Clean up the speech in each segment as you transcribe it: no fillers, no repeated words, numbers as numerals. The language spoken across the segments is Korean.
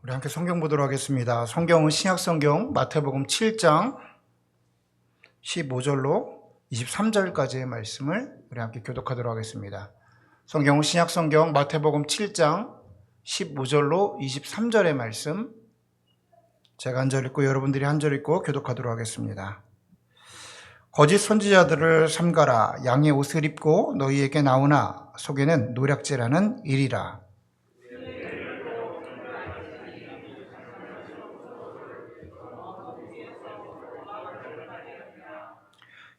우리 함께 성경 보도록 하겠습니다. 성경은 신약성경 마태복음 7장 15절로 23절까지의 말씀을 우리 함께 교독하도록 하겠습니다. 성경은 신약성경 마태복음 7장 15절로 23절의 말씀, 제가 한 절 읽고 여러분들이 한 절 읽고 교독하도록 하겠습니다. 거짓 선지자들을 삼가라. 양의 옷을 입고 너희에게 나오나 속에는 노략질하는 일이라.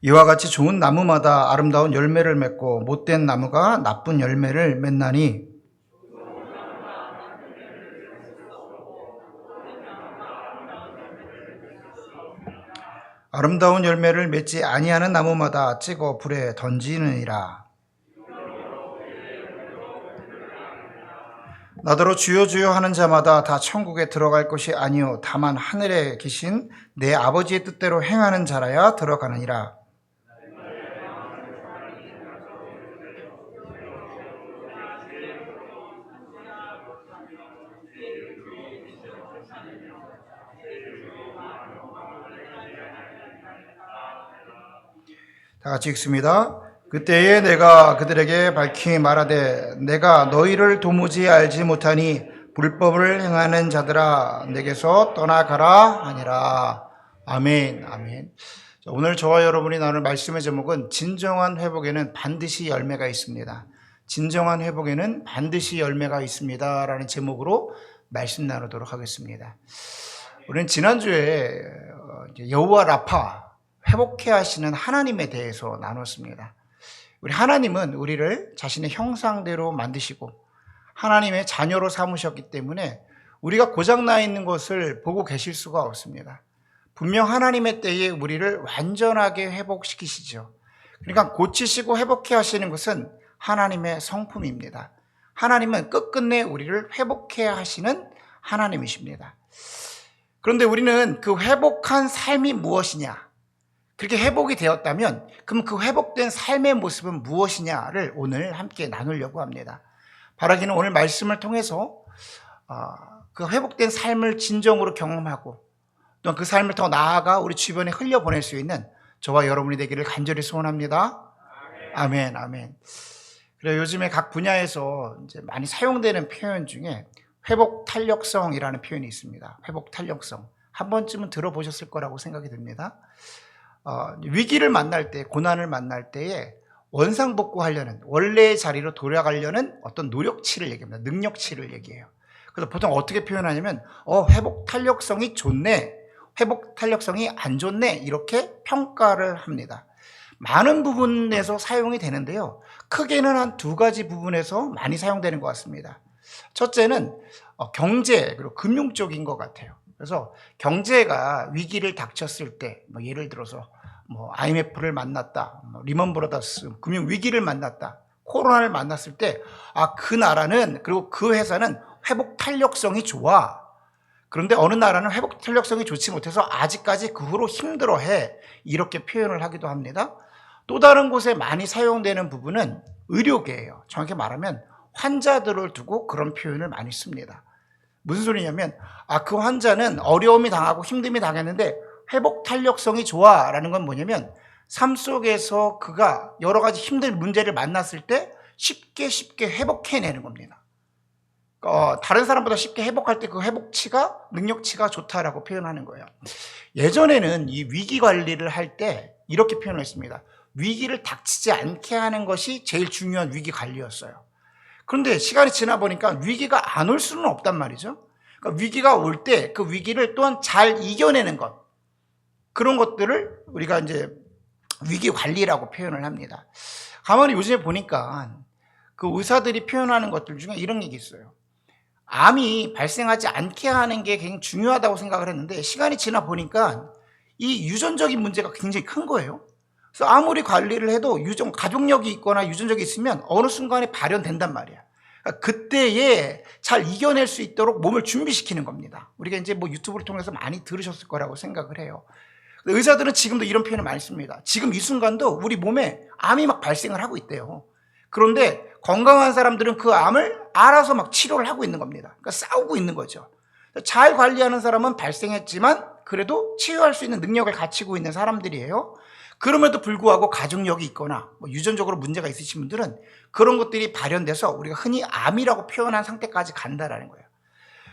이와 같이 좋은 나무마다 아름다운 열매를 맺고 못된 나무가 나쁜 열매를 맺나니 아름다운 열매를 맺지 아니하는 나무마다 찍어 불에 던지느니라. 나더러 주여 주여 하는 자마다 다 천국에 들어갈 것이 아니요 다만 하늘에 계신 내 아버지의 뜻대로 행하는 자라야 들어가느니라. 다 같이 읽습니다. 그때에 내가 그들에게 밝히 말하되 내가 너희를 도무지 알지 못하니 불법을 행하는 자들아 내게서 떠나가라 하니라. 아멘. 아멘. 오늘 저와 여러분이 나눌 말씀의 제목은 진정한 회복에는 반드시 열매가 있습니다. 진정한 회복에는 반드시 열매가 있습니다 라는 제목으로 말씀 나누도록 하겠습니다. 우리는 지난주에 여호와 라파, 회복해 하시는 하나님에 대해서 나눴습니다. 우리 하나님은 우리를 자신의 형상대로 만드시고 하나님의 자녀로 삼으셨기 때문에 우리가 고장나 있는 것을 보고 계실 수가 없습니다. 분명 하나님의 때에 우리를 완전하게 회복시키시죠. 그러니까 고치시고 회복해 하시는 것은 하나님의 성품입니다. 하나님은 끝끝내 우리를 회복해 하시는 하나님이십니다. 그런데 우리는 그 회복한 삶이 무엇이냐, 그렇게 회복이 되었다면 그럼 그 회복된 삶의 모습은 무엇이냐를 오늘 함께 나누려고 합니다. 바라기는 오늘 말씀을 통해서 그 회복된 삶을 진정으로 경험하고 또 그 삶을 더 나아가 우리 주변에 흘려보낼 수 있는 저와 여러분이 되기를 간절히 소원합니다. 아멘, 아멘. 그래서 요즘에 각 분야에서 이제 많이 사용되는 표현 중에 회복 탄력성이라는 표현이 있습니다. 회복 탄력성. 한 번쯤은 들어보셨을 거라고 생각이 듭니다. 위기를 만날 때, 고난을 만날 때에 원상복구하려는, 원래의 자리로 돌아가려는 어떤 노력치를 얘기합니다. 능력치를 얘기해요. 그래서 보통 어떻게 표현하냐면 회복 탄력성이 좋네, 회복 탄력성이 안 좋네, 이렇게 평가를 합니다. 많은 부분에서 사용이 되는데요, 크게는 한 두 가지 부분에서 많이 사용되는 것 같습니다. 첫째는 경제 그리고 금융 쪽인 것 같아요. 그래서 경제가 위기를 닥쳤을 때, 예를 들어서 IMF를 만났다, 리먼 브라더스 금융 위기를 만났다, 코로나를 만났을 때 그 나라는, 그리고 그 회사는 회복 탄력성이 좋아. 그런데 어느 나라는 회복 탄력성이 좋지 못해서 아직까지 그 후로 힘들어해, 이렇게 표현을 하기도 합니다. 또 다른 곳에 많이 사용되는 부분은 의료계예요. 정확히 말하면 환자들을 두고 그런 표현을 많이 씁니다. 무슨 소리냐면 그 환자는 어려움이 당하고 힘듦이 당했는데 회복 탄력성이 좋아 라는 건 뭐냐면 삶 속에서 그가 여러 가지 힘든 문제를 만났을 때 쉽게 회복해내는 겁니다. 다른 사람보다 쉽게 회복할 때 그 회복치가, 능력치가 좋다라고 표현하는 거예요. 예전에는 이 위기 관리를 할 때 이렇게 표현을 했습니다. 위기를 닥치지 않게 하는 것이 제일 중요한 위기 관리였어요. 그런데 시간이 지나 보니까 위기가 안 올 수는 없단 말이죠. 그러니까 위기가 올 때 그 위기를 또한 잘 이겨내는 것, 그런 것들을 우리가 이제 위기 관리라고 표현을 합니다. 가만히 요즘에 보니까 그 의사들이 표현하는 것들 중에 이런 얘기 있어요. 암이 발생하지 않게 하는 게 굉장히 중요하다고 생각을 했는데 시간이 지나 보니까 이 유전적인 문제가 굉장히 큰 거예요. 그래서 아무리 관리를 해도 가족력이 있거나 유전적이 있으면 어느 순간에 발현된단 말이야. 그러니까 그때에 잘 이겨낼 수 있도록 몸을 준비시키는 겁니다. 우리가 이제 유튜브를 통해서 많이 들으셨을 거라고 생각을 해요. 의사들은 지금도 이런 표현을 많이 씁니다. 지금 이 순간도 우리 몸에 암이 막 발생을 하고 있대요. 그런데 건강한 사람들은 그 암을 알아서 막 치료를 하고 있는 겁니다. 그러니까 싸우고 있는 거죠. 잘 관리하는 사람은 발생했지만 그래도 치유할 수 있는 능력을 갖추고 있는 사람들이에요. 그럼에도 불구하고 가족력이 있거나 유전적으로 문제가 있으신 분들은 그런 것들이 발현돼서 우리가 흔히 암이라고 표현한 상태까지 간다라는 거예요.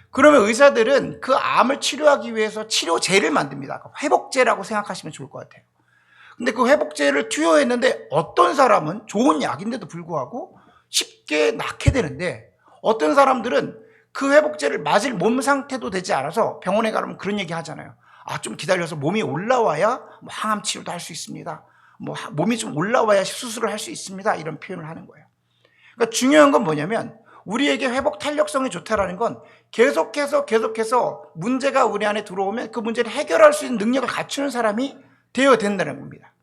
그러면 의사들은 그 암을 치료하기 위해서 치료제를 만듭니다. 회복제라고 생각하시면 좋을 것 같아요. 근데 그 회복제를 투여했는데 어떤 사람은 좋은 약인데도 불구하고 쉽게 낫게 되는데, 어떤 사람들은 그 회복제를 맞을 몸 상태도 되지 않아서 병원에 가면 그런 얘기 하잖아요. 좀 기다려서 몸이 올라와야 항암 치료도 할 수 있습니다. 몸이 좀 올라와야 수술을 할 수 있습니다. 이런 표현을 하는 거예요. 그러니까 중요한 건 뭐냐면, 우리에게 회복 탄력성이 좋다라는 건 계속해서 문제가 우리 안에 들어오면 그 문제를 해결할 수 있는 능력을 갖추는 사람이 되어야 된다는 겁니다.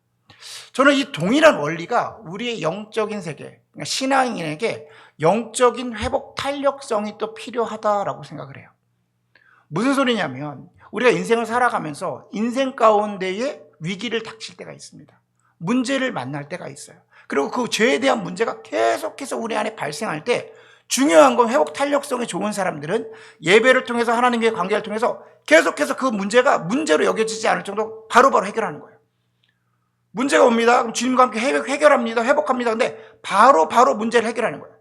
저는 이 동일한 원리가 우리의 영적인 세계, 그러니까 신앙인에게 영적인 회복 탄력성이 또 필요하다라고 생각을 해요. 무슨 소리냐면, 우리가 인생을 살아가면서 인생 가운데에 위기를 닥칠 때가 있습니다. 문제를 만날 때가 있어요. 그리고 그 죄에 대한 문제가 계속해서 우리 안에 발생할 때, 중요한 건 회복 탄력성이 좋은 사람들은 예배를 통해서 하나님과의 관계를 통해서 계속해서 그 문제가 문제로 여겨지지 않을 정도로 바로바로 해결하는 거예요. 문제가 옵니다. 그럼 주님과 함께 해결합니다. 회복합니다. 근데 바로 문제를 해결하는 거예요.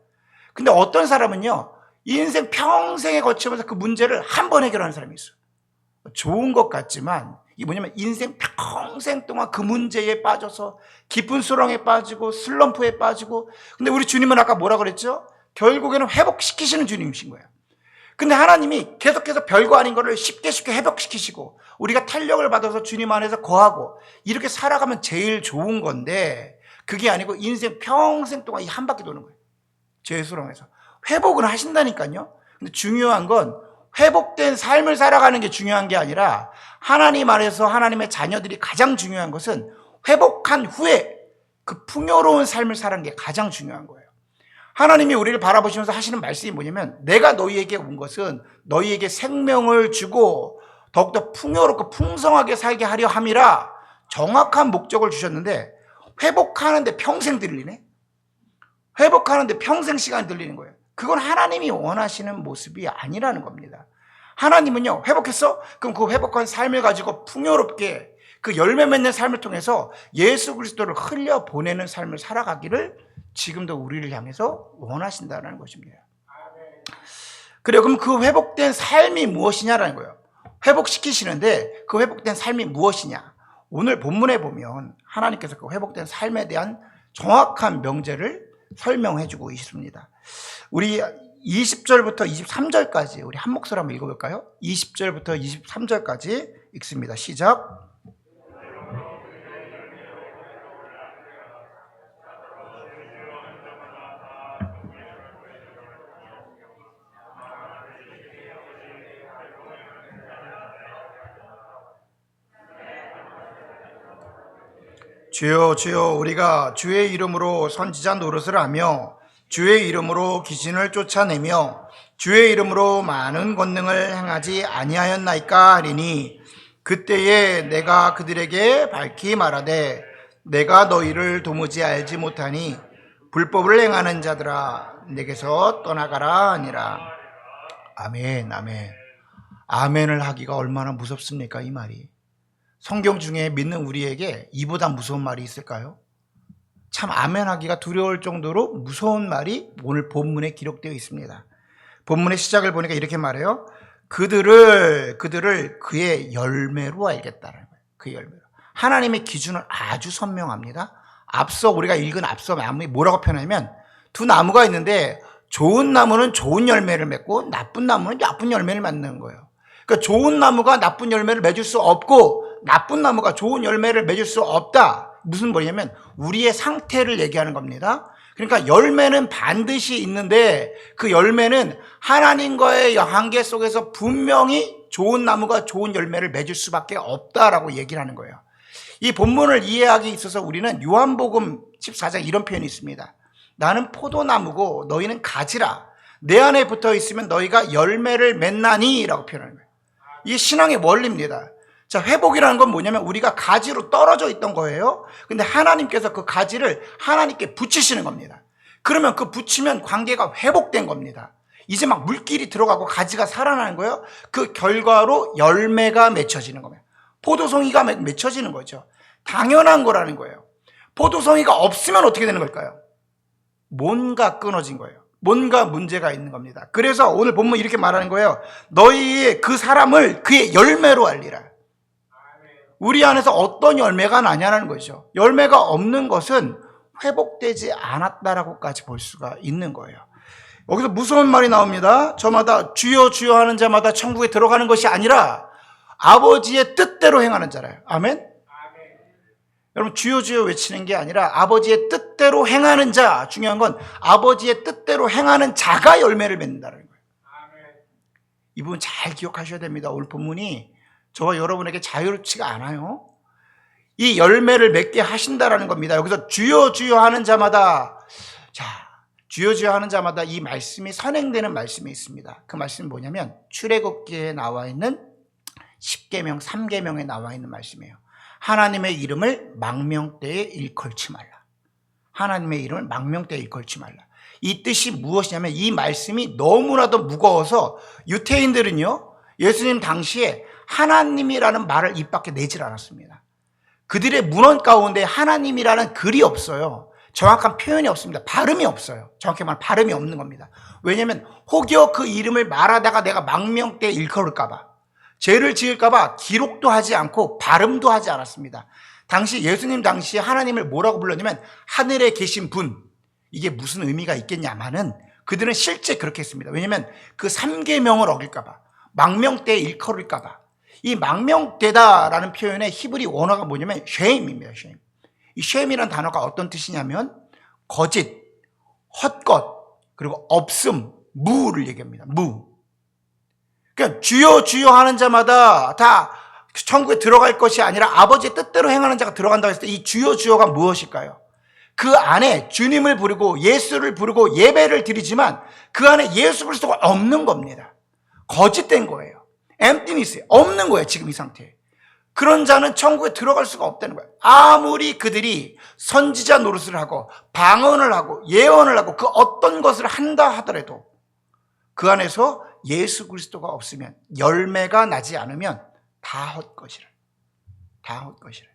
근데 어떤 사람은요, 인생 평생에 거치면서 그 문제를 한 번 해결하는 사람이 있어요. 좋은 것 같지만 이게 뭐냐면, 인생 평생 동안 그 문제에 빠져서 깊은 수렁에 빠지고 슬럼프에 빠지고. 근데 우리 주님은 아까 뭐라 그랬죠? 결국에는 회복시키시는 주님이신 거예요. 근데 하나님이 계속해서 별거 아닌 거를 쉽게 회복시키시고 우리가 탄력을 받아서 주님 안에서 거하고 이렇게 살아가면 제일 좋은 건데, 그게 아니고 인생 평생 동안 이 한 바퀴 도는 거예요. 죄의 수렁에서. 회복은 하신다니까요. 근데 중요한 건 회복된 삶을 살아가는 게 중요한 게 아니라, 하나님 안에서 하나님의 자녀들이 가장 중요한 것은 회복한 후에 그 풍요로운 삶을 사는 게 가장 중요한 거예요. 하나님이 우리를 바라보시면서 하시는 말씀이 뭐냐면, 내가 너희에게 온 것은 너희에게 생명을 주고 더욱더 풍요롭고 풍성하게 살게 하려 함이라, 정확한 목적을 주셨는데 회복하는데 평생 들리네? 회복하는데 평생 시간이 들리는 거예요. 그건 하나님이 원하시는 모습이 아니라는 겁니다. 하나님은요, 회복했어? 그럼 그 회복한 삶을 가지고 풍요롭게 그 열매 맺는 삶을 통해서 예수 그리스도를 흘려보내는 삶을 살아가기를 지금도 우리를 향해서 원하신다는 것입니다. 그래요. 그럼 그 회복된 삶이 무엇이냐라는 거예요. 회복시키시는데 그 회복된 삶이 무엇이냐. 오늘 본문에 보면 하나님께서 그 회복된 삶에 대한 정확한 명제를 설명해 주고 있습니다. 우리 20절부터 23절까지 우리 한 목소리 한번 읽어볼까요? 20절부터 23절까지 읽습니다. 시작. 주여 주여, 우리가 주의 이름으로 선지자 노릇을 하며 주의 이름으로 귀신을 쫓아내며 주의 이름으로 많은 권능을 행하지 아니하였나이까 하리니, 그때에 내가 그들에게 밝히 말하되 내가 너희를 도무지 알지 못하니 불법을 행하는 자들아 내게서 떠나가라 하니라. 아멘. 아멘. 아멘을 하기가 얼마나 무섭습니까? 이 말이. 성경 중에 믿는 우리에게 이보다 무서운 말이 있을까요? 참 아멘하기가 두려울 정도로 무서운 말이 오늘 본문에 기록되어 있습니다. 본문의 시작을 보니까 이렇게 말해요. 그들을 그의 열매로 알겠다는 거예요. 그의 열매로. 하나님의 기준은 아주 선명합니다. 앞서 우리가 읽은 앞서 나무에 뭐라고 표현하냐면, 두 나무가 있는데 좋은 나무는 좋은 열매를 맺고 나쁜 나무는 나쁜 열매를 맺는 거예요. 그러니까 좋은 나무가 나쁜 열매를 맺을 수 없고 나쁜 나무가 좋은 열매를 맺을 수 없다. 무슨 말이냐면 우리의 상태를 얘기하는 겁니다. 그러니까 열매는 반드시 있는데 그 열매는 하나님과의 관계 속에서 분명히 좋은 나무가 좋은 열매를 맺을 수밖에 없다라고 얘기를 하는 거예요. 이 본문을 이해하기 있어서 우리는 요한복음 14장 이런 표현이 있습니다. 나는 포도나무고 너희는 가지라. 내 안에 붙어 있으면 너희가 열매를 맺나니 라고 표현하는 거예요. 이게 신앙의 원리입니다. 자, 회복이라는 건 뭐냐면 우리가 가지로 떨어져 있던 거예요. 근데 하나님께서 그 가지를 하나님께 붙이시는 겁니다. 그러면 그 붙이면 관계가 회복된 겁니다. 이제 막 물길이 들어가고 가지가 살아나는 거예요. 그 결과로 열매가 맺혀지는 거예요. 포도송이가 맺혀지는 거죠. 당연한 거라는 거예요. 포도송이가 없으면 어떻게 되는 걸까요? 뭔가 끊어진 거예요. 뭔가 문제가 있는 겁니다. 그래서 오늘 본문 이렇게 말하는 거예요. 너희 그 사람을 그의 열매로 알리라. 우리 안에서 어떤 열매가 나냐는 거죠. 열매가 없는 것은 회복되지 않았다라고까지 볼 수가 있는 거예요. 여기서 무서운 말이 나옵니다. 저마다 주여 주여 하는 자마다 천국에 들어가는 것이 아니라 아버지의 뜻대로 행하는 자라요. 아멘? 여러분, 주여 주여 외치는 게 아니라 아버지의 뜻대로 행하는 자, 중요한 건 아버지의 뜻대로 행하는 자가 열매를 맺는다는 거예요. 이 부분 잘 기억하셔야 됩니다. 오늘 본문이 저와 여러분에게 자유롭지가 않아요. 이 열매를 맺게 하신다라는 겁니다. 여기서 주여 주여 하는 자마다, 자, 주여 주여 하는 자마다 이 말씀이 선행되는 말씀이 있습니다. 그 말씀은 뭐냐면 출애굽기에 나와 있는 10계명, 3계명에 나와 있는 말씀이에요. 하나님의 이름을 망명대에 일컬지 말라. 하나님의 이름을 망명대에 일컬지 말라. 이 뜻이 무엇이냐면 이 말씀이 너무나도 무거워서 유태인들은요, 예수님 당시에 하나님이라는 말을 입 밖에 내질 않았습니다. 그들의 문헌 가운데 하나님이라는 글이 없어요. 정확한 표현이 없습니다. 발음이 없어요. 정확히 말하면 발음이 없는 겁니다. 왜냐하면 혹여 그 이름을 말하다가 내가 망명대에 일컬을까 봐, 죄를 지을까 봐 기록도 하지 않고 발음도 하지 않았습니다. 당시 예수님 당시에 하나님을 뭐라고 불렀냐면 하늘에 계신 분. 이게 무슨 의미가 있겠냐마는 그들은 실제 그렇게 했습니다. 왜냐하면 그 3계명을 어길까 봐, 망명대에 일컬을까 봐. 이 망명되다라는 표현의 히브리 원어가 뭐냐면 쉐임입니다. 쉐임. 이 쉐임이라는 단어가 어떤 뜻이냐면 거짓, 헛것, 그리고 없음, 무를 얘기합니다. 무. 그러니까 주여 주여 하는 자마다 다 천국에 들어갈 것이 아니라 아버지의 뜻대로 행하는 자가 들어간다고 했을 때 이 주여 주여가 무엇일까요? 그 안에 주님을 부르고 예수를 부르고 예배를 드리지만 그 안에 예수 그리스도가 없는 겁니다. 거짓된 거예요. emptiness, 없는 거예요. 지금 이 상태에. 그런 자는 천국에 들어갈 수가 없다는 거예요. 아무리 그들이 선지자 노릇을 하고 방언을 하고 예언을 하고 그 어떤 것을 한다 하더라도 그 안에서 예수 그리스도가 없으면, 열매가 나지 않으면 다 헛것이라. 다 헛것이라.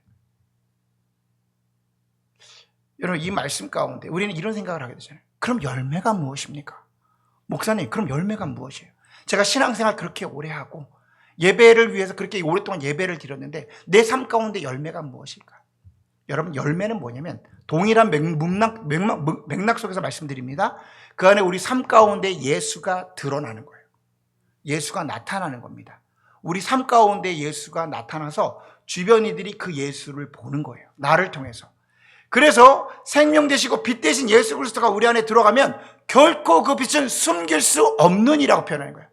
여러분, 이 말씀 가운데 우리는 이런 생각을 하게 되잖아요. 그럼 열매가 무엇입니까? 목사님, 그럼 열매가 무엇이에요? 제가 신앙생활 그렇게 오래 하고 예배를 위해서 그렇게 오랫동안 예배를 드렸는데 내 삶 가운데 열매가 무엇일까? 여러분, 열매는 뭐냐면 동일한 맥락 속에서 말씀드립니다. 그 안에 우리 삶 가운데 예수가 드러나는 거예요. 예수가 나타나는 겁니다. 우리 삶 가운데 예수가 나타나서 주변 이들이 그 예수를 보는 거예요. 나를 통해서. 그래서 생명 되시고 빛 되신 예수 그리스도가 우리 안에 들어가면 결코 그 빛은 숨길 수 없는 이라고 표현하는 거예요.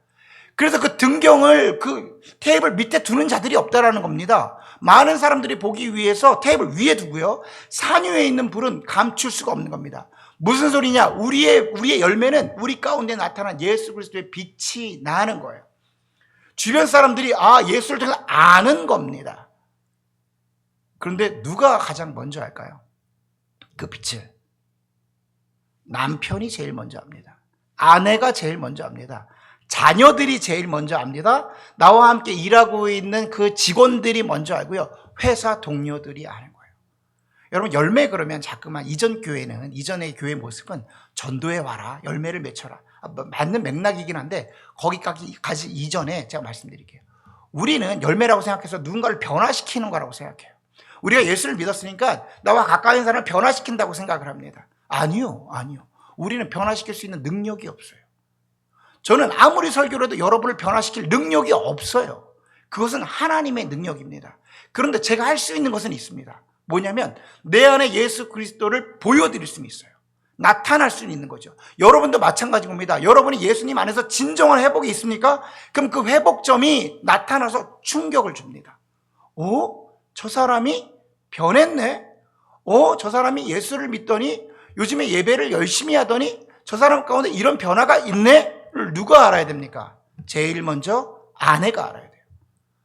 그래서 그 등경을 그 테이블 밑에 두는 자들이 없다라는 겁니다. 많은 사람들이 보기 위해서 테이블 위에 두고요. 산 위에 있는 불은 감출 수가 없는 겁니다. 무슨 소리냐? 우리의 열매는 우리 가운데 나타난 예수 그리스도의 빛이 나는 거예요. 주변 사람들이 예수를 통해서 아는 겁니다. 그런데 누가 가장 먼저 알까요? 그 빛을 남편이 제일 먼저 압니다. 아내가 제일 먼저 압니다. 자녀들이 제일 먼저 압니다. 나와 함께 일하고 있는 그 직원들이 먼저 알고요. 회사 동료들이 아는 거예요. 여러분, 열매 그러면 자꾸만 이전의 교회 모습은 전도에 와라, 열매를 맺혀라. 맞는 맥락이긴 한데 거기까지 이전에 제가 말씀드릴게요. 우리는 열매라고 생각해서 누군가를 변화시키는 거라고 생각해요. 우리가 예수를 믿었으니까 나와 가까이 있는 사람을 변화시킨다고 생각을 합니다. 아니요. 우리는 변화시킬 수 있는 능력이 없어요. 저는 아무리 설교를 해도 여러분을 변화시킬 능력이 없어요. 그것은 하나님의 능력입니다. 그런데 제가 할 수 있는 것은 있습니다. 뭐냐면 내 안에 예수 그리스도를 보여드릴 수는 있어요. 나타날 수는 있는 거죠. 여러분도 마찬가지인 겁니다. 여러분이 예수님 안에서 진정한 회복이 있습니까? 그럼 그 회복점이 나타나서 충격을 줍니다. 저 사람이 변했네? 저 사람이 예수를 믿더니 요즘에 예배를 열심히 하더니 저 사람 가운데 이런 변화가 있네? 를 누가 알아야 됩니까? 제일 먼저 아내가 알아야 돼요.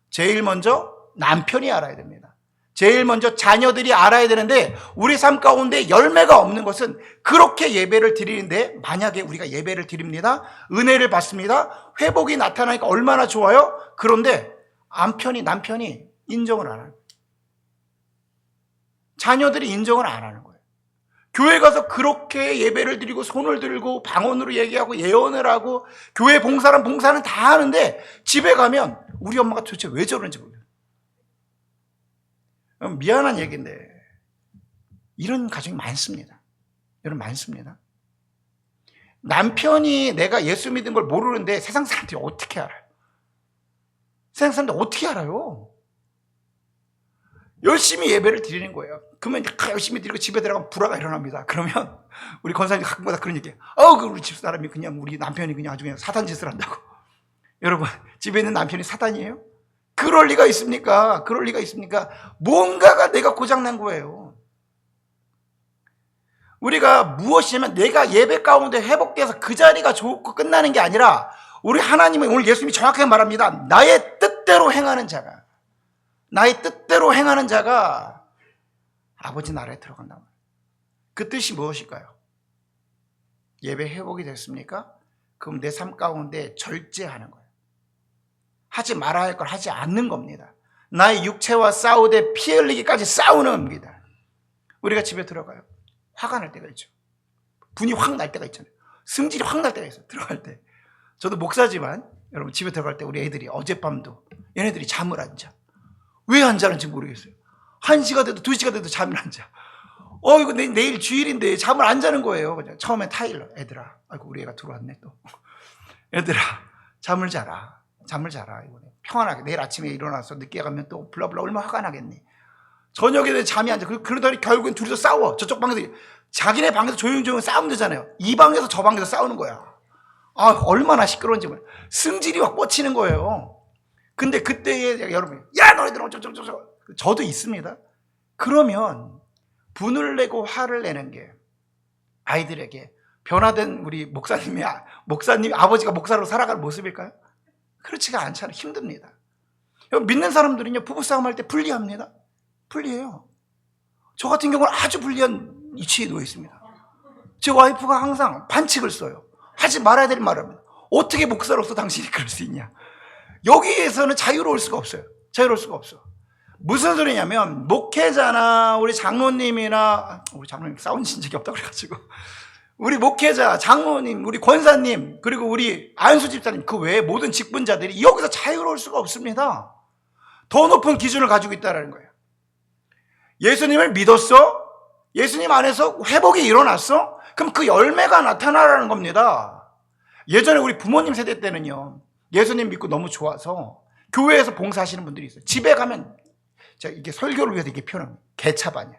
제일 먼저 남편이 알아야 됩니다. 제일 먼저 자녀들이 알아야 되는데 우리 삶 가운데 열매가 없는 것은 그렇게 예배를 드리는데 만약에 우리가 예배를 드립니다. 은혜를 받습니다. 회복이 나타나니까 얼마나 좋아요? 그런데 남편이 인정을 안 하는 거예요. 자녀들이 인정을 안 하는 거예요. 교회 가서 그렇게 예배를 드리고 손을 들고 방언으로 얘기하고 예언을 하고 교회 봉사는 다 하는데 집에 가면 우리 엄마가 도대체 왜 저러는지 모르겠어요. 미안한 얘기인데 이런 가정이 많습니다. 여러분 많습니다. 남편이 내가 예수 믿은 걸 모르는데 세상 사람들이 어떻게 알아요? 세상 사람들이 어떻게 알아요? 열심히 예배를 드리는 거예요. 그러면 열심히 드리고 집에 들어가면 불화가 일어납니다. 그러면 우리 권사님 가끔마다 그런 얘기해요. 우리 집사람이 그냥 우리 남편이 그냥 아주 그냥 사탄 짓을 한다고. 여러분 집에 있는 남편이 사탄이에요? 그럴 리가 있습니까? 그럴 리가 있습니까? 뭔가가 내가 고장난 거예요. 우리가 무엇이냐면 내가 예배 가운데 회복돼서 그 자리가 좋고 끝나는 게 아니라 우리 하나님은 오늘 예수님이 정확하게 말합니다. 나의 뜻대로 행하는 자가 아버지 나라에 들어간다. 그 뜻이 무엇일까요? 예배 회복이 됐습니까? 그럼 내 삶 가운데 절제하는 거예요. 하지 말아야 할 걸 하지 않는 겁니다. 나의 육체와 싸우되 피 흘리기까지 싸우는 겁니다. 우리가 집에 들어가요. 화가 날 때가 있죠. 분이 확 날 때가 있잖아요. 승질이 확 날 때가 있어요. 들어갈 때. 저도 목사지만 여러분 집에 들어갈 때 우리 애들이 어젯밤도 얘네들이 잠을 안 자. 왜 안 자는지 모르겠어요. 1시가 돼도 2시가 돼도 잠을 안 자. 이거 내일 주일인데 잠을 안 자는 거예요. 처음에 타일러 애들아. 아이고 우리 애가 들어왔네 또. 애들아 잠을 자라. 이번에 평안하게 내일 아침에 일어나서 늦게 가면 또 블라블라 얼마나 화가 나겠니. 저녁에 잠이 안 자. 그러다니 결국엔 둘이서 싸워. 저쪽 방에서 자기네 방에서 조용조용 싸우면 되잖아요. 이 방에서 저 방에서 싸우는 거야. 얼마나 시끄러운지 몰라요. 승질이 확 뻗치는 거예요. 근데 그때에 여러분 야 너희들 어쩌저쩌저 저도 있습니다. 그러면 분을 내고 화를 내는 게 아이들에게 변화된 우리 목사님 아버지가 목사로 살아가는 모습일까요? 그렇지가 않잖아요. 힘듭니다. 믿는 사람들은요 부부싸움 할 때 불리합니다. 불리해요. 저 같은 경우는 아주 불리한 위치에 놓여 있습니다. 제 와이프가 항상 반칙을 써요. 하지 말아야 될 말을 합니다. 어떻게 목사로서 당신이 그럴 수 있냐. 여기에서는 자유로울 수가 없어요. 무슨 소리냐면 목회자나 우리 장로님이나 우리 장로님 싸운 적이 없다고 그래가지고 우리 목회자, 장로님, 우리 권사님 그리고 우리 안수 집사님 그 외에 모든 직분자들이 여기서 자유로울 수가 없습니다. 더 높은 기준을 가지고 있다는 거예요. 예수님을 믿었어? 예수님 안에서 회복이 일어났어? 그럼 그 열매가 나타나라는 겁니다. 예전에 우리 부모님 세대 때는요 예수님 믿고 너무 좋아서 교회에서 봉사하시는 분들이 있어요. 집에 가면 제가 이게 설교를 위해서 이렇게 표현합니다. 개차반이야.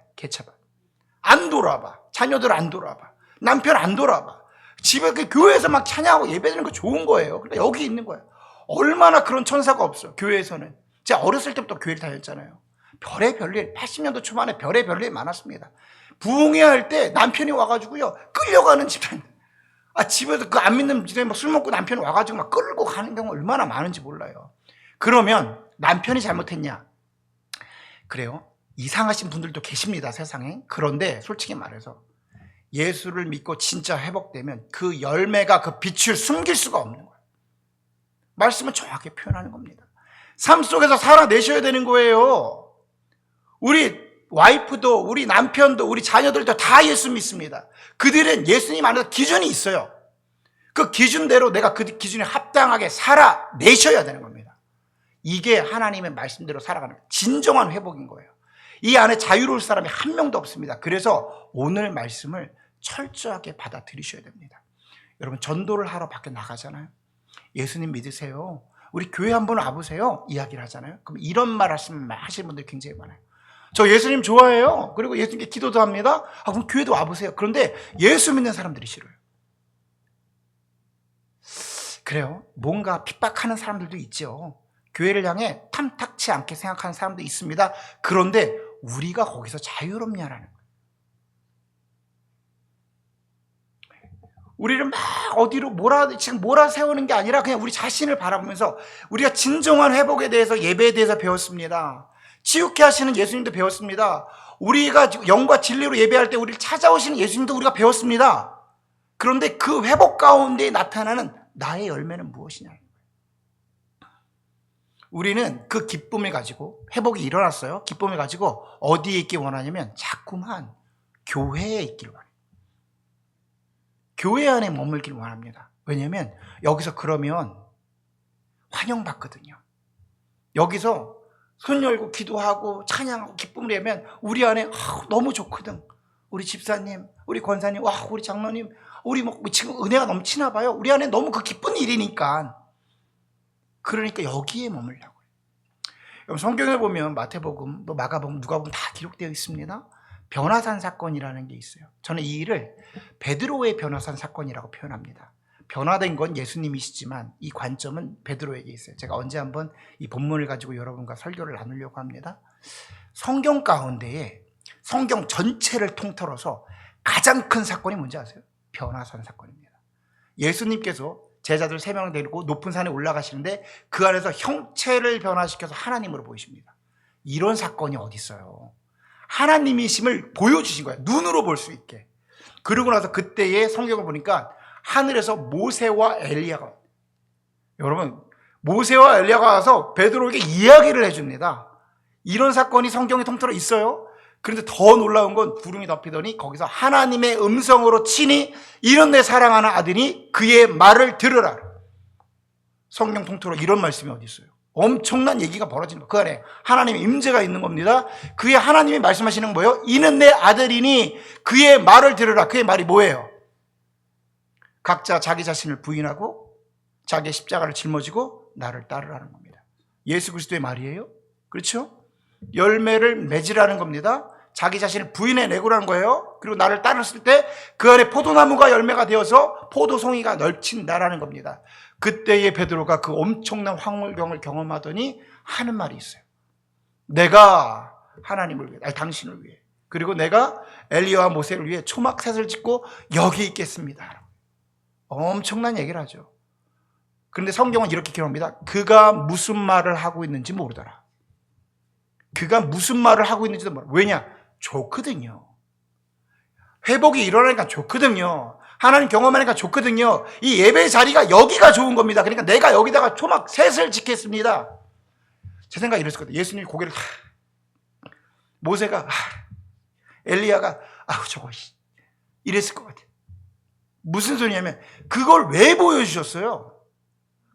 안 돌아봐. 자녀들 안 돌아봐. 남편 안 돌아봐. 집에 그 교회에서 막 찬양하고 예배드리는 거 좋은 거예요. 그러니까 여기 있는 거예요. 얼마나 그런 천사가 없어. 교회에서는. 제가 어렸을 때부터 교회를 다녔잖아요. 별의 별일 80년도 초반에 별의 별일 많았습니다. 부흥회 할 때 남편이 와가지고요 끌려가는 집안. 집에서 그 안 믿는 집에 막 술 먹고 남편이 와가지고 막 끌고 가는 경우 얼마나 많은지 몰라요. 그러면 남편이 잘못했냐? 그래요. 이상하신 분들도 계십니다, 세상에. 그런데 솔직히 말해서 예수를 믿고 진짜 회복되면 그 열매가 그 빛을 숨길 수가 없는 거예요. 말씀은 정확히 표현하는 겁니다. 삶 속에서 살아내셔야 되는 거예요. 우리 와이프도 우리 남편도 우리 자녀들도 다 예수 믿습니다. 그들은 예수님 안에서 기준이 있어요. 그 기준대로 내가 그 기준에 합당하게 살아내셔야 되는 겁니다. 이게 하나님의 말씀대로 살아가는 진정한 회복인 거예요. 이 안에 자유로울 사람이 한 명도 없습니다. 그래서 오늘 말씀을 철저하게 받아들이셔야 됩니다. 여러분 전도를 하러 밖에 나가잖아요. 예수님 믿으세요. 우리 교회 한번 와보세요. 이야기를 하잖아요. 그럼 이런 말 하시는 분들이 굉장히 많아요. 저 예수님 좋아해요. 그리고 예수님께 기도도 합니다. 그럼 교회도 와보세요. 그런데 예수 믿는 사람들이 싫어요. 그래요. 뭔가 핍박하는 사람들도 있죠. 교회를 향해 탐탁치 않게 생각하는 사람도 있습니다. 그런데 우리가 거기서 자유롭냐라는 거예요. 우리를 막 어디로 지금 몰아세우는 게 아니라 그냥 우리 자신을 바라보면서 우리가 진정한 회복에 대해서 예배에 대해서 배웠습니다. 치유케 하시는 예수님도 배웠습니다. 우리가 영과 진리로 예배할 때 우리를 찾아오시는 예수님도 우리가 배웠습니다. 그런데 그 회복 가운데 나타나는 나의 열매는 무엇이냐? 우리는 그 기쁨을 가지고, 회복이 일어났어요. 기쁨을 가지고 어디에 있기 원하냐면 자꾸만 교회에 있기를 원해요. 교회 안에 머물기를 원합니다. 왜냐하면 여기서 그러면 환영받거든요. 여기서 손 열고 기도하고 찬양하고 기쁨을 내면 우리 안에 너무 좋거든. 우리 집사님, 우리 권사님, 우리 장로님, 우리 지금 은혜가 넘치나 봐요. 우리 안에 너무 그 기쁜 일이니까. 그러니까 여기에 머물려고 해요. 성경을 보면 마태복음, 또 마가복음, 누가복음 다 기록되어 있습니다. 변화산 사건이라는 게 있어요. 저는 이 일을 베드로의 변화산 사건이라고 표현합니다. 변화된 건 예수님이시지만 이 관점은 베드로에게 있어요. 제가 언제 한번 이 본문을 가지고 여러분과 설교를 나누려고 합니다. 성경 가운데에 성경 전체를 통틀어서 가장 큰 사건이 뭔지 아세요? 변화산 사건입니다. 예수님께서 제자들 3명을 데리고 높은 산에 올라가시는데 그 안에서 형체를 변화시켜서 하나님으로 보이십니다. 이런 사건이 어디 있어요? 하나님이심을 보여주신 거예요. 눈으로 볼 수 있게. 그러고 나서 그때의 성경을 보니까 하늘에서 모세와 엘리야가, 여러분 모세와 엘리야가 와서 베드로에게 이야기를 해줍니다. 이런 사건이 성경에 통틀어 있어요. 그런데 더 놀라운 건 구름이 덮이더니 거기서 하나님의 음성으로 친히 이런 내 사랑하는 아들이 그의 말을 들으라. 성경 통틀어 이런 말씀이 어디 있어요? 엄청난 얘기가 벌어지는 거예요. 그 안에 하나님의 임재가 있는 겁니다. 그의 하나님이 말씀하시는 건 뭐예요? 이는 내 아들이니 그의 말을 들으라. 그의 말이 뭐예요? 각자 자기 자신을 부인하고 자기의 십자가를 짊어지고 나를 따르라는 겁니다. 예수 그리스도의 말이에요. 그렇죠? 열매를 맺으라는 겁니다. 자기 자신을 부인해내고라는 거예요. 그리고 나를 따랐을 때 그 안에 포도나무가 열매가 되어서 포도송이가 널친다라는 겁니다. 그때의 베드로가 그 엄청난 황홀경을 경험하더니 하는 말이 있어요. 내가 하나님을 위해, 당신을 위해, 그리고 내가 엘리야와 모세를 위해 초막셋을 짓고 여기 있겠습니다. 엄청난 얘기를 하죠. 그런데 성경은 이렇게 기록합니다. 그가 무슨 말을 하고 있는지 모르더라. 그가 무슨 말을 하고 있는지도 모르. 왜냐? 좋거든요. 회복이 일어나니까 좋거든요. 하나님 경험하니까 좋거든요. 이 예배 자리가 여기가 좋은 겁니다. 그러니까 내가 여기다가 초막 셋을 짓겠습니다. 제 생각이 이랬을 거예요. 예수님이 고개를 모세가 엘리야가 저거 이랬을 것 같아요. 무슨 소리냐면 그걸 왜 보여주셨어요?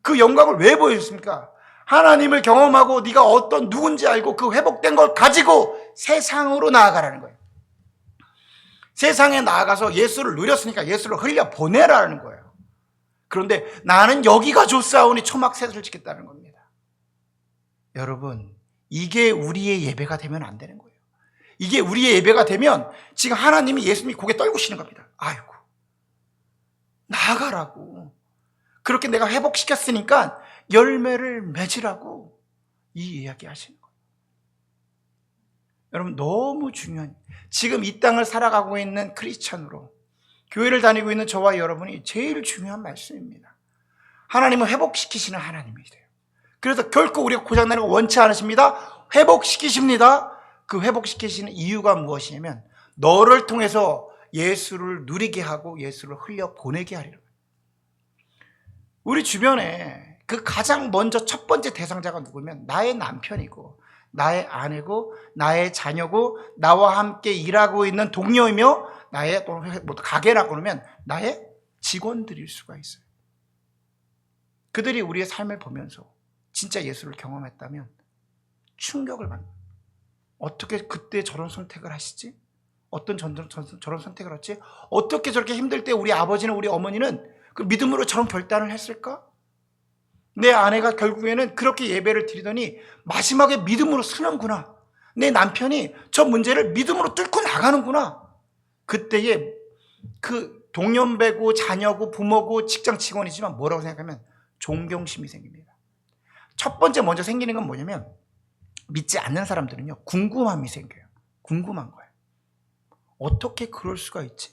그 영광을 왜 보여주셨습니까? 하나님을 경험하고 네가 어떤 누군지 알고 그 회복된 걸 가지고 세상으로 나아가라는 거예요. 세상에 나아가서 예수를 누렸으니까 예수를 흘려보내라는 거예요. 그런데 나는 여기가 좋사오니 초막셋을 짓겠다는 겁니다. 여러분, 이게 우리의 예배가 되면 안 되는 거예요. 이게 우리의 예배가 되면 지금 하나님이 예수님이 고개 떨구시는 겁니다. 아이고, 나아가라고. 그렇게 내가 회복시켰으니까 열매를 맺으라고 이 이야기 하시는 거예요. 여러분, 너무 중요한, 지금 이 땅을 살아가고 있는 크리스찬으로 교회를 다니고 있는 저와 여러분이 제일 중요한 말씀입니다. 하나님은 회복시키시는 하나님이세요. 그래서 결코 우리가 고장나는 거 원치 않으십니다. 회복시키십니다. 그 회복시키시는 이유가 무엇이냐면 너를 통해서 예수를 누리게 하고 예수를 흘려보내게 하리라. 우리 주변에 그 가장 먼저 첫 번째 대상자가 누구면 나의 남편이고 나의 아내고 나의 자녀고 나와 함께 일하고 있는 동료이며 나의 또 가게라고 그러면 나의 직원들일 수가 있어요. 그들이 우리의 삶을 보면서 진짜 예수를 경험했다면 충격을 받는, 어떻게 그때 저런 선택을 하시지? 어떤 저런 선택을 했지? 어떻게 저렇게 힘들 때 우리 아버지는 우리 어머니는 그 믿음으로 저런 결단을 했을까? 내 아내가 결국에는 그렇게 예배를 드리더니 마지막에 믿음으로 서는구나. 내 남편이 저 문제를 믿음으로 뚫고 나가는구나. 그때에 그 동년배고 자녀고 부모고 직장 직원이지만 뭐라고 생각하면 존경심이 생깁니다. 첫 번째 먼저 생기는 건 뭐냐면 믿지 않는 사람들은요, 궁금함이 생겨요. 궁금한 거예요. 어떻게 그럴 수가 있지?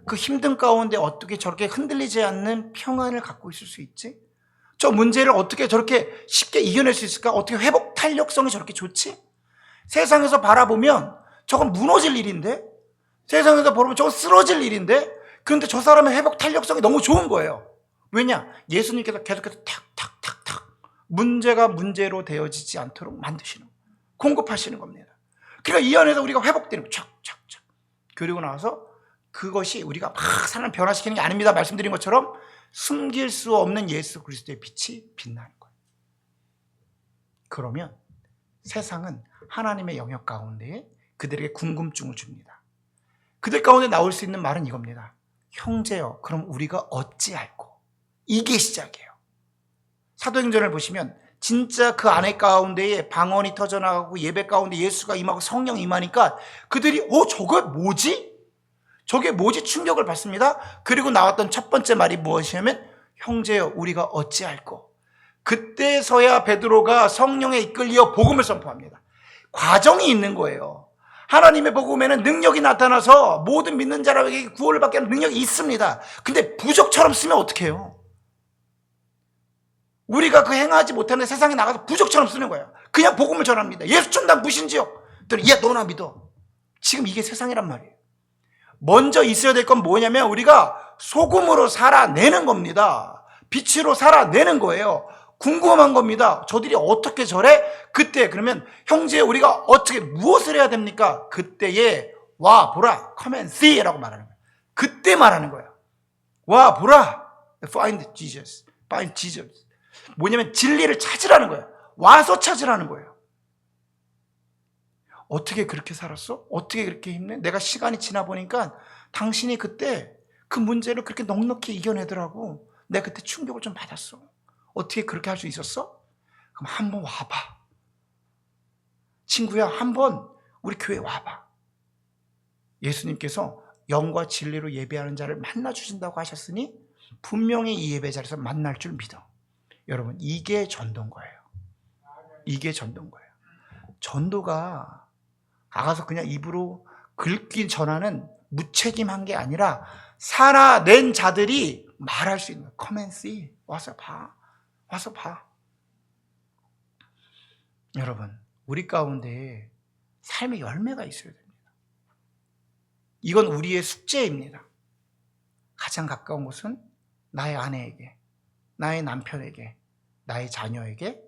그 힘든 가운데 어떻게 저렇게 흔들리지 않는 평안을 갖고 있을 수 있지? 저 문제를 어떻게 저렇게 쉽게 이겨낼 수 있을까? 어떻게 회복 탄력성이 저렇게 좋지? 세상에서 바라보면 저건 무너질 일인데, 세상에서 보면 저건 쓰러질 일인데, 그런데 저 사람의 회복 탄력성이 너무 좋은 거예요. 왜냐? 예수님께서 계속해서 탁탁탁탁 문제가 문제로 되어지지 않도록 만드시는, 공급하시는 겁니다. 그러니까 이 안에서 우리가 회복되는 거, 착착착. 그리고 나서 그것이 우리가 막 사람을 변화시키는 게 아닙니다. 말씀드린 것처럼 숨길 수 없는 예수 그리스도의 빛이 빛나는 거예요. 그러면 세상은 하나님의 영역 가운데에 그들에게 궁금증을 줍니다. 그들 가운데 나올 수 있는 말은 이겁니다. 형제여, 그럼 우리가 어찌할꼬? 이게 시작이에요. 사도행전을 보시면 진짜 그 안에 가운데에 방언이 터져나가고 예배 가운데 예수가 임하고 성령 임하니까 그들이 저게 뭐지? 저게 뭐지? 충격을 받습니다. 그리고 나왔던 첫 번째 말이 무엇이냐면 형제여, 우리가 어찌할꼬? 그때서야 베드로가 성령에 이끌려 복음을 선포합니다. 과정이 있는 거예요. 하나님의 복음에는 능력이 나타나서 모든 믿는 자라에게 구원을 받게 하는 능력이 있습니다. 근데 부족처럼 쓰면 어떡해요? 우리가 그 행하지 못하는 세상에 나가서 부족처럼 쓰는 거예요. 그냥 복음을 전합니다. 예수 전당 무신지요? 야, 너나 믿어. 지금 이게 세상이란 말이에요. 먼저 있어야 될 건 뭐냐면 우리가 소금으로 살아내는 겁니다. 빛으로 살아내는 거예요. 궁금한 겁니다. 저들이 어떻게 저래? 그때 그러면 형제 우리가 어떻게 무엇을 해야 됩니까? 그때에 와 보라, come and see라고 말하는 거예요. 그때 말하는 거예요. 와 보라, find Jesus, find Jesus. 뭐냐면 진리를 찾으라는 거예요. 와서 찾으라는 거예요. 어떻게 그렇게 살았어? 어떻게 그렇게 힘내? 내가 시간이 지나 보니까 당신이 그때 그 문제를 그렇게 넉넉히 이겨내더라고. 내가 그때 충격을 좀 받았어. 어떻게 그렇게 할 수 있었어? 그럼 한번 와봐. 친구야, 한번 우리 교회 와봐. 예수님께서 영과 진리로 예배하는 자를 만나주신다고 하셨으니 분명히 이 예배 자리에서 만날 줄 믿어. 여러분, 이게 전도인 거예요. 이게 전도인 거예요. 전도가 가서 그냥 입으로 긁기 전하는 무책임한 게 아니라 살아낸 자들이 말할 수 있는, come and see. 와서 봐. 와서 봐. 여러분, 우리 가운데 삶의 열매가 있어야 됩니다. 이건 우리의 숙제입니다. 가장 가까운 곳은 나의 아내에게, 나의 남편에게, 나의 자녀에게,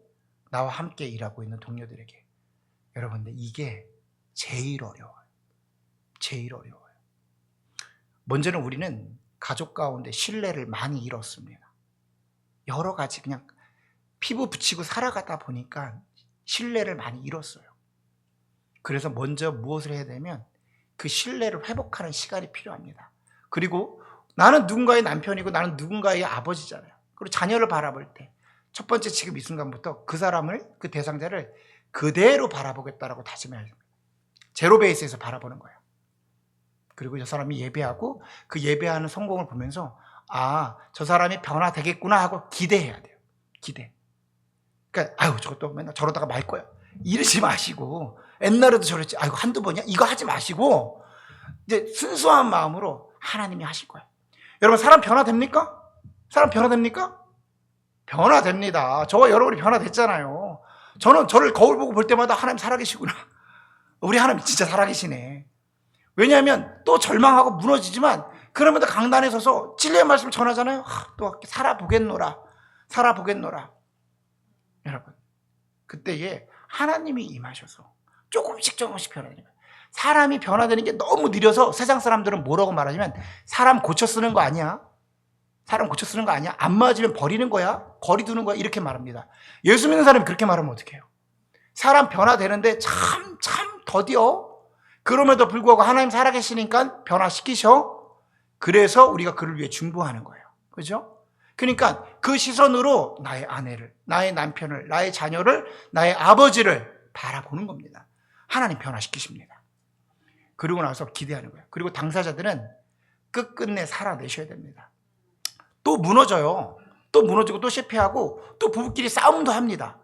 나와 함께 일하고 있는 동료들에게. 여러분들, 이게 제일 어려워요. 제일 어려워요. 먼저는 우리는 가족 가운데 신뢰를 많이 잃었습니다. 여러 가지 그냥 피부 붙이고 살아가다 보니까 신뢰를 많이 잃었어요. 그래서 먼저 무엇을 해야 되면 그 신뢰를 회복하는 시간이 필요합니다. 그리고 나는 누군가의 남편이고 나는 누군가의 아버지잖아요. 그리고 자녀를 바라볼 때 첫 번째 지금 이 순간부터 그 사람을, 그 대상자를 그대로 바라보겠다라고 다짐해야 됩니다. 제로 베이스에서 바라보는 거예요. 그리고 저 사람이 예배하고 그 예배하는 성공을 보면서 저 사람이 변화되겠구나 하고 기대해야 돼요. 기대. 그러니까 저것도 맨날 저러다가 말 거야. 이러지 마시고, 옛날에도 저랬지. 한두 번이야? 이거 하지 마시고 이제 순수한 마음으로 하나님이 하실 거예요. 여러분, 사람 변화됩니까? 사람 변화됩니까? 변화됩니다. 저와 여러분이 변화됐잖아요. 저는 저를 거울 보고 볼 때마다 하나님 살아계시구나. 우리 하나님 진짜 살아계시네. 왜냐하면 또 절망하고 무너지지만 그러면도 강단에 서서 진리의 말씀을 전하잖아요. 또 살아보겠노라. 살아보겠노라. 여러분, 그때에 하나님이 임하셔서 조금씩 변화되는 거예요. 사람이 변화되는 게 너무 느려서 세상 사람들은 뭐라고 말하냐면 사람 고쳐 쓰는 거 아니야? 사람 고쳐 쓰는 거 아니야? 안 맞으면 버리는 거야? 거리 두는 거야? 이렇게 말합니다. 예수 믿는 사람이 그렇게 말하면 어떡해요? 사람 변화되는데 참 더디어. 그럼에도 불구하고 하나님 살아계시니까 변화시키셔. 그래서 우리가 그를 위해 중보하는 거예요. 그죠? 그러니까 그 시선으로 나의 아내를, 나의 남편을, 나의 자녀를, 나의 아버지를 바라보는 겁니다. 하나님 변화시키십니다. 그러고 나서 기대하는 거예요. 그리고 당사자들은 끝끝내 살아내셔야 됩니다. 또 무너져요. 또 무너지고 또 실패하고 또 부부끼리 싸움도 합니다.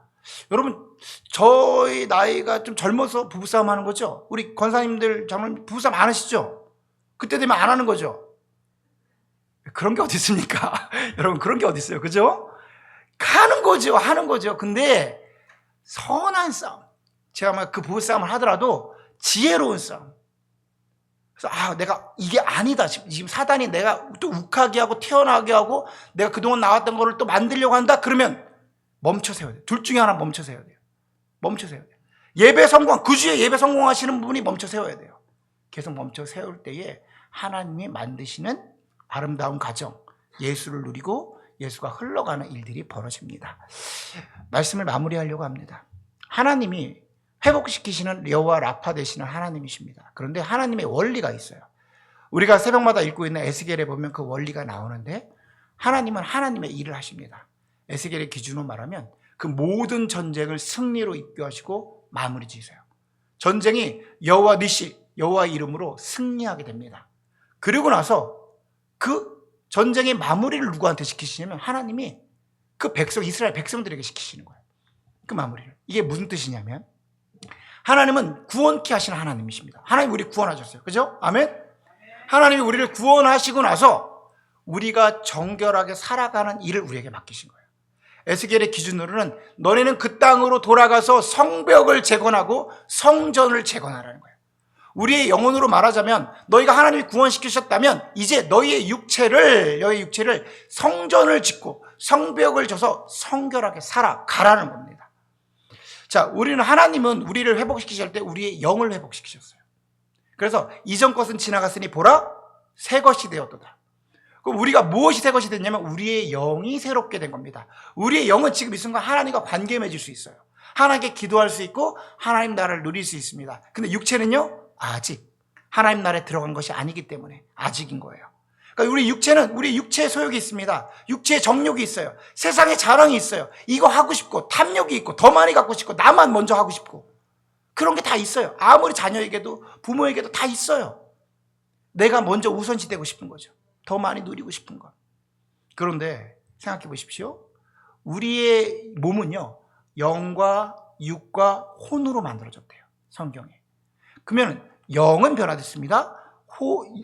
여러분, 저희 나이가 좀 젊어서 부부싸움 하는 거죠? 우리 권사님들, 장로님 부부싸움 안 하시죠? 그때 되면 안 하는 거죠? 그런 게 어디 있습니까? 여러분, 그런 게 어디 있어요? 그죠? 하는 거죠. 근데 선한 싸움, 제가 그 부부싸움을 하더라도 지혜로운 싸움. 그래서 내가 이게 아니다. 지금 사단이 내가 또 욱하게 하고 태어나게 하고 내가 그동안 나왔던 거를 또 만들려고 한다. 그러면 멈춰 세워야 돼요. 둘 중에 하나 멈춰 세워야 돼요. 멈춰 세워야 돼요. 예배 성공, 그 주에 예배 성공하시는 분이 멈춰 세워야 돼요. 계속 멈춰 세울 때에 하나님이 만드시는 아름다운 가정, 예수를 누리고 예수가 흘러가는 일들이 벌어집니다. 말씀을 마무리하려고 합니다. 하나님이 회복시키시는 여호와 라파 되시는 하나님이십니다. 그런데 하나님의 원리가 있어요. 우리가 새벽마다 읽고 있는 에스겔에 보면 그 원리가 나오는데 하나님은 하나님의 일을 하십니다. 에스겔의 기준으로 말하면 그 모든 전쟁을 승리로 이끌어하시고 마무리 지으세요. 전쟁이 여호와 니시, 여호와의 이름으로 승리하게 됩니다. 그리고 나서 그 전쟁의 마무리를 누구한테 시키시냐면 하나님이 그 백성, 이스라엘 백성들에게 시키시는 거예요. 그 마무리를. 이게 무슨 뜻이냐면 하나님은 구원케 하시는 하나님이십니다. 하나님 우리 구원하셨어요. 그죠? 아멘? 하나님이 우리를 구원하시고 나서 우리가 정결하게 살아가는 일을 우리에게 맡기신 거예요. 에스겔의 기준으로는 너네는 그 땅으로 돌아가서 성벽을 재건하고 성전을 재건하라는 거예요. 우리의 영혼으로 말하자면 너희가 하나님이 구원시키셨다면 이제 너희의 육체를 성전을 짓고 성벽을 져서 성결하게 살아가라는 겁니다. 자, 하나님은 우리를 회복시키실 때 우리의 영을 회복시키셨어요. 그래서 이전 것은 지나갔으니 보라 새 것이 되었도다. 그럼 우리가 무엇이 새 것이 됐냐면 우리의 영이 새롭게 된 겁니다. 우리의 영은 지금 이 순간 하나님과 관계 맺을 수 있어요. 하나님께 기도할 수 있고 하나님 나라를 누릴 수 있습니다. 근데 육체는요? 아직 하나님 나라에 들어간 것이 아니기 때문에 아직인 거예요. 그러니까 우리 육체는 우리 육체의 소욕이 있습니다. 육체의 정욕이 있어요. 세상의 자랑이 있어요. 이거 하고 싶고 탐욕이 있고 더 많이 갖고 싶고 나만 먼저 하고 싶고 그런 게 다 있어요. 아무리 자녀에게도 부모에게도 다 있어요. 내가 먼저 우선시 되고 싶은 거죠. 더 많이 누리고 싶은 것. 그런데 생각해 보십시오. 우리의 몸은요, 영과 육과 혼으로 만들어졌대요. 성경에. 그러면 영은 변화됐습니다.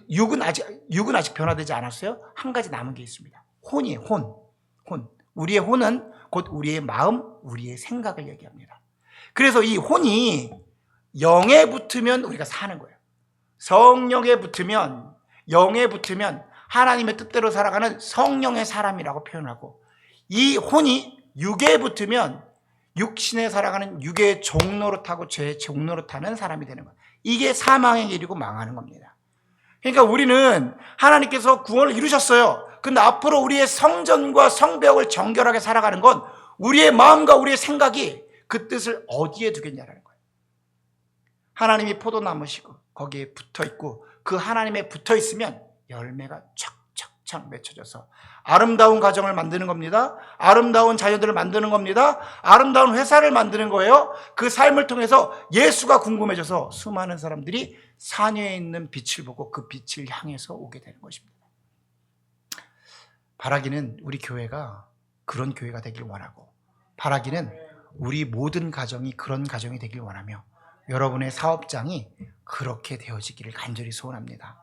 육은 아직 변화되지 않았어요. 한 가지 남은 게 있습니다. 혼이에요. 혼. 우리의 혼은 곧 우리의 마음, 우리의 생각을 얘기합니다. 그래서 이 혼이 영에 붙으면 우리가 사는 거예요. 성령에 붙으면, 영에 붙으면 하나님의 뜻대로 살아가는 성령의 사람이라고 표현하고, 이 혼이 육에 붙으면 육신에 살아가는 육의 종노릇하고 죄의 종노릇하는 사람이 되는 거예요. 이게 사망의 길이고 망하는 겁니다. 그러니까 우리는 하나님께서 구원을 이루셨어요. 근데 앞으로 우리의 성전과 성벽을 정결하게 살아가는 건 우리의 마음과 우리의 생각이 그 뜻을 어디에 두겠냐라는 거예요. 하나님이 포도나무시고 거기에 붙어있고 그 하나님에 붙어있으면 열매가 척척척 맺혀져서 아름다운 가정을 만드는 겁니다. 아름다운 자녀들을 만드는 겁니다. 아름다운 회사를 만드는 거예요. 그 삶을 통해서 예수가 궁금해져서 수많은 사람들이 산에 있는 빛을 보고 그 빛을 향해서 오게 되는 것입니다. 바라기는 우리 교회가 그런 교회가 되길 원하고, 바라기는 우리 모든 가정이 그런 가정이 되길 원하며, 여러분의 사업장이 그렇게 되어지기를 간절히 소원합니다.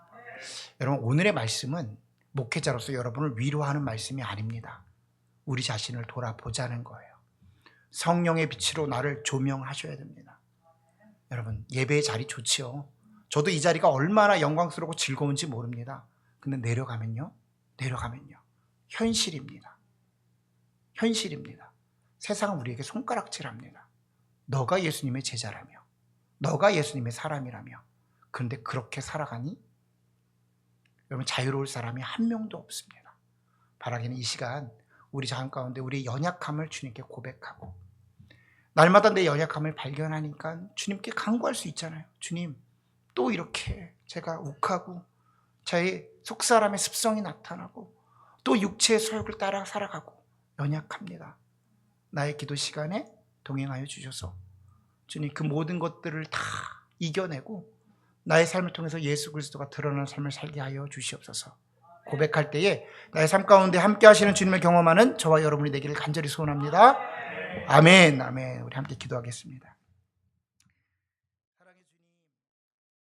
여러분, 오늘의 말씀은 목회자로서 여러분을 위로하는 말씀이 아닙니다. 우리 자신을 돌아보자는 거예요. 성령의 빛으로 나를 조명하셔야 됩니다. 여러분, 예배의 자리 좋지요. 저도 이 자리가 얼마나 영광스럽고 즐거운지 모릅니다. 근데 내려가면요, 현실입니다. 세상은 우리에게 손가락질합니다. 너가 예수님의 제자라며, 너가 예수님의 사람이라며. 그런데 그렇게 살아가니? 여러분, 자유로울 사람이 한 명도 없습니다. 바라기는 이 시간 우리 자녀 가운데 우리의 연약함을 주님께 고백하고, 날마다 내 연약함을 발견하니까 주님께 간구할 수 있잖아요. 주님, 또 이렇게 제가 욱하고 저의 속사람의 습성이 나타나고 또 육체의 소욕을 따라 살아가고 연약합니다. 나의 기도 시간에 동행하여 주셔서 주님, 그 모든 것들을 다 이겨내고 나의 삶을 통해서 예수 그리스도가 드러나는 삶을 살게 하여 주시옵소서. 고백할 때에 나의 삶 가운데 함께 하시는 주님을 경험하는 저와 여러분이 되기를 간절히 소원합니다. 아멘. 우리 함께 기도하겠습니다.